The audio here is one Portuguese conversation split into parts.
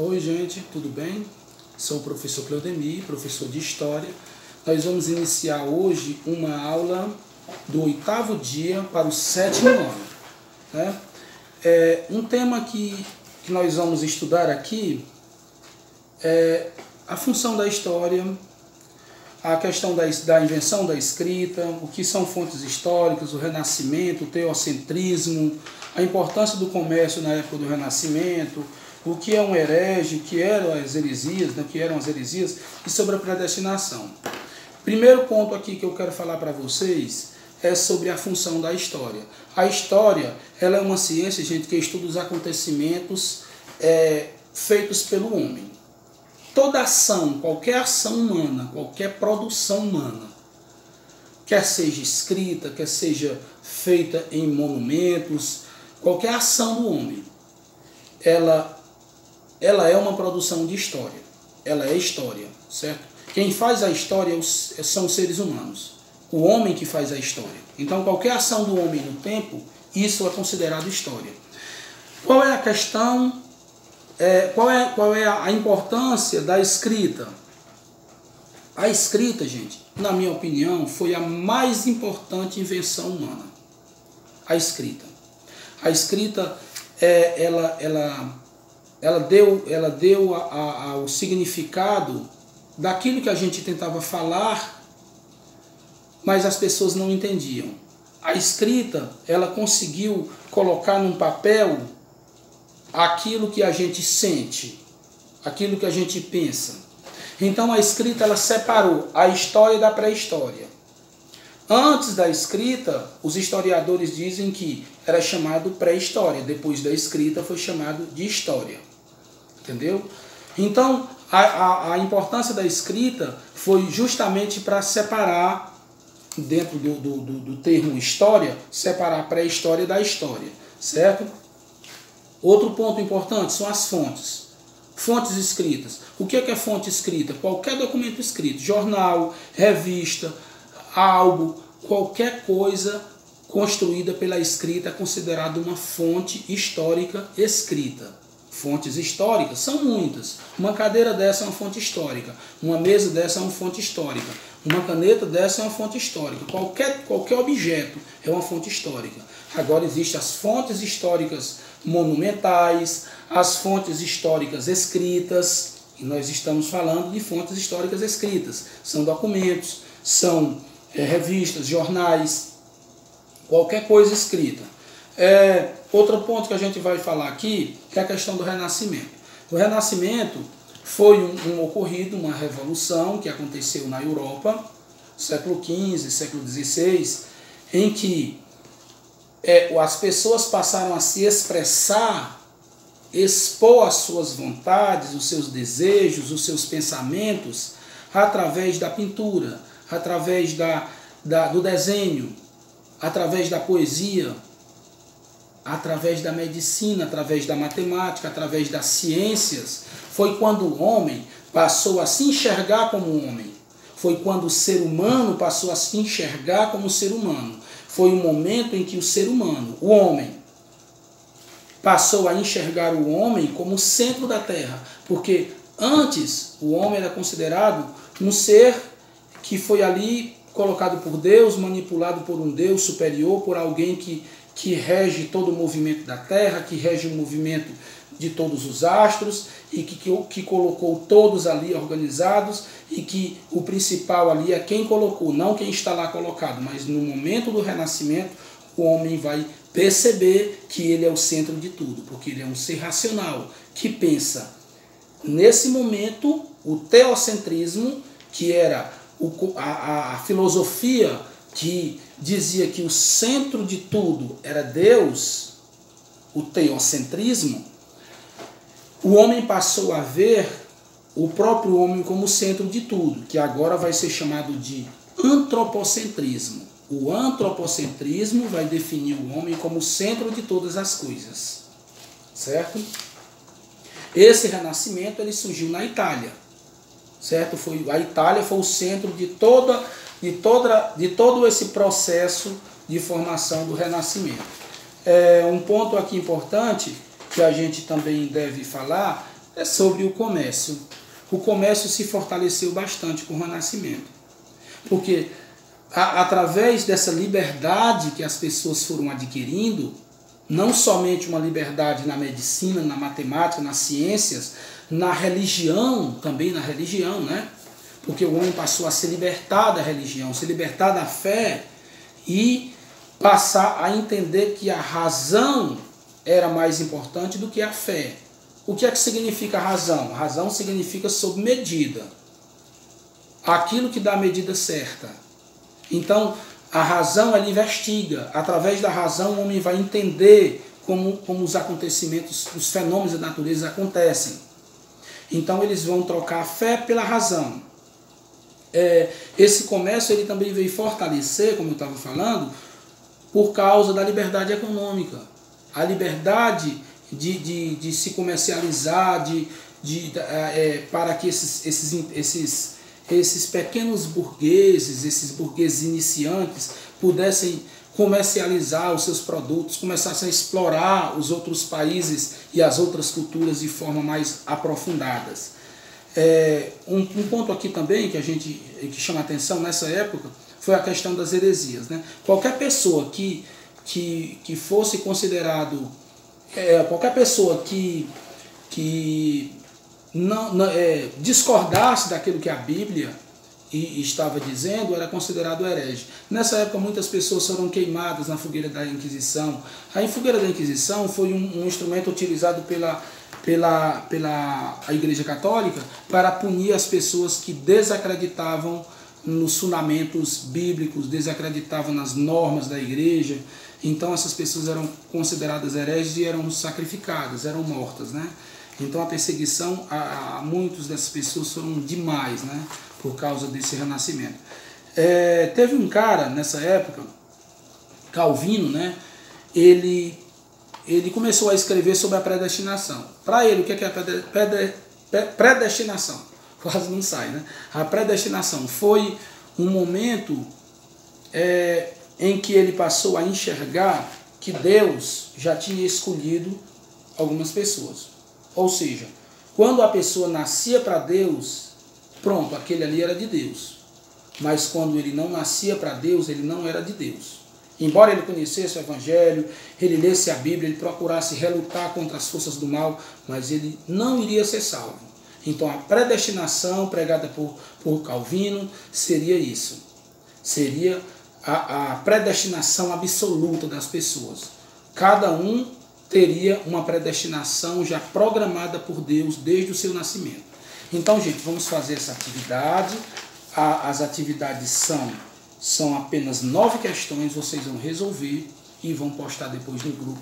Oi gente, tudo bem? Sou o professor Cleudemir, professor de História. Nós vamos iniciar hoje uma aula do 8º dia para o 7º ano. Né? Um tema que nós vamos estudar aqui é a função da história, a questão da invenção da escrita, o que são fontes históricas, o Renascimento, o teocentrismo, a importância do comércio na época do Renascimento, o que é um herege, o que eram as heresias, né, que eram as heresias, e sobre a predestinação. Primeiro ponto aqui que eu quero falar para vocês é sobre a função da história. A história, ela é uma ciência, gente, que estuda os acontecimentos feitos pelo homem. Toda ação, qualquer ação humana, qualquer produção humana, quer seja escrita, quer seja feita em monumentos, qualquer ação do homem, ela é uma produção de história. Ela é história, certo? Quem faz a história são os seres humanos. O homem que faz a história. Então, qualquer ação do homem no tempo, isso é considerado história. Qual é a questão? Qual é a importância da escrita? A escrita, gente, na minha opinião, foi a mais importante invenção humana. A escrita. A escrita, ela deu ao significado daquilo que a gente tentava falar, mas as pessoas não entendiam. A escrita, ela conseguiu colocar num papel aquilo que a gente sente, aquilo que a gente pensa. Então a escrita, ela separou a história da pré-história. Antes da escrita, os historiadores dizem que era chamado pré-história, depois da escrita foi chamado de história. Entendeu? Então, a importância da escrita foi justamente para separar, dentro do termo história, separar a pré-história da história, certo? Outro ponto importante são as fontes. Fontes escritas. O que é fonte escrita? Qualquer documento escrito, jornal, revista, álbum, qualquer coisa construída pela escrita é considerada uma fonte histórica escrita. Fontes históricas são muitas. Uma cadeira dessa é uma fonte histórica. Uma mesa dessa é uma fonte histórica. Uma caneta dessa é uma fonte histórica. Qualquer objeto é uma fonte histórica. Agora existem as fontes históricas monumentais, as fontes históricas escritas, e nós estamos falando de fontes históricas escritas. São documentos, são revistas, jornais, qualquer coisa escrita. Outro ponto que a gente vai falar aqui é a questão do Renascimento. O Renascimento foi um ocorrido, uma revolução que aconteceu na Europa, século XV, século XVI, em que as pessoas passaram a se expressar, expor as suas vontades, os seus desejos, os seus pensamentos, através da pintura, através do desenho, através da poesia, através da medicina, através da matemática, através das ciências. Foi quando o homem passou a se enxergar como um homem. Foi quando o ser humano passou a se enxergar como ser humano. Foi o momento em que o ser humano, o homem, passou a enxergar o homem como o centro da Terra. Porque antes o homem era considerado um ser que foi ali colocado por Deus, manipulado por um Deus superior, por alguém que rege todo o movimento da Terra, que rege o movimento de todos os astros e que colocou todos ali organizados, e que o principal ali é quem colocou, não quem está lá colocado, mas no momento do Renascimento o homem vai perceber que ele é o centro de tudo, porque ele é um ser racional que pensa. Nesse momento, o teocentrismo, que era a filosofia que dizia que o centro de tudo era Deus, o teocentrismo, o homem passou a ver o próprio homem como centro de tudo, que agora vai ser chamado de antropocentrismo. O antropocentrismo vai definir o homem como centro de todas as coisas, certo? Esse renascimento ele surgiu na Itália, certo? A Itália foi o centro de todo esse processo de formação do Renascimento. Um ponto aqui importante que a gente também deve falar é sobre o comércio. O comércio se fortaleceu bastante com o Renascimento, porque através dessa liberdade que as pessoas foram adquirindo, não somente uma liberdade na medicina, na matemática, nas ciências, na religião, também na religião, né? Porque o homem passou a se libertar da religião, se libertar da fé e passar a entender que a razão era mais importante do que a fé. O que é que significa razão? Razão significa sob medida. Aquilo que dá a medida certa. Então, a razão, ela investiga. Através da razão, o homem vai entender como os acontecimentos, os fenômenos da natureza acontecem. Então, eles vão trocar a fé pela razão. Esse comércio ele também veio fortalecer, como eu estava falando, por causa da liberdade econômica. A liberdade de se comercializar, para que esses pequenos burgueses, esses burgueses iniciantes, pudessem comercializar os seus produtos, começassem a explorar os outros países e as outras culturas de forma mais aprofundadas. Um ponto aqui também que chama atenção nessa época foi a questão das heresias, né? Qualquer pessoa que fosse considerado, qualquer pessoa que não discordasse daquilo que a Bíblia estava dizendo, era considerado herege. Nessa época muitas pessoas foram queimadas na fogueira da Inquisição. A fogueira da Inquisição foi um instrumento utilizado pela Igreja Católica para punir as pessoas que desacreditavam nos fundamentos bíblicos, desacreditavam nas normas da igreja. Então essas pessoas eram consideradas hereges e eram sacrificadas, eram mortas, né? Então a perseguição a muitas dessas pessoas foram demais, né? Por causa desse renascimento. Teve um cara nessa época, Calvino, né? Ele começou a escrever sobre a predestinação. Para ele, o que é a predestinação? Quase não sai, né? A predestinação foi um momento em que ele passou a enxergar que Deus já tinha escolhido algumas pessoas. Ou seja, quando a pessoa nascia para Deus, pronto, aquele ali era de Deus. Mas quando ele não nascia para Deus, ele não era de Deus. Embora ele conhecesse o Evangelho, ele lesse a Bíblia, ele procurasse relutar contra as forças do mal, mas ele não iria ser salvo. Então a predestinação pregada por Calvino seria isso. Seria a predestinação absoluta das pessoas. Cada um teria uma predestinação já programada por Deus desde o seu nascimento. Então, gente, vamos fazer essa atividade. As atividades são apenas 9 questões, vocês vão resolver e vão postar depois no grupo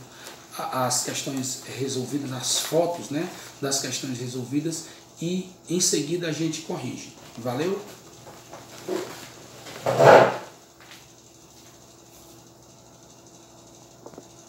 as questões resolvidas, as fotos, né, das questões resolvidas, e em seguida a gente corrige. Valeu?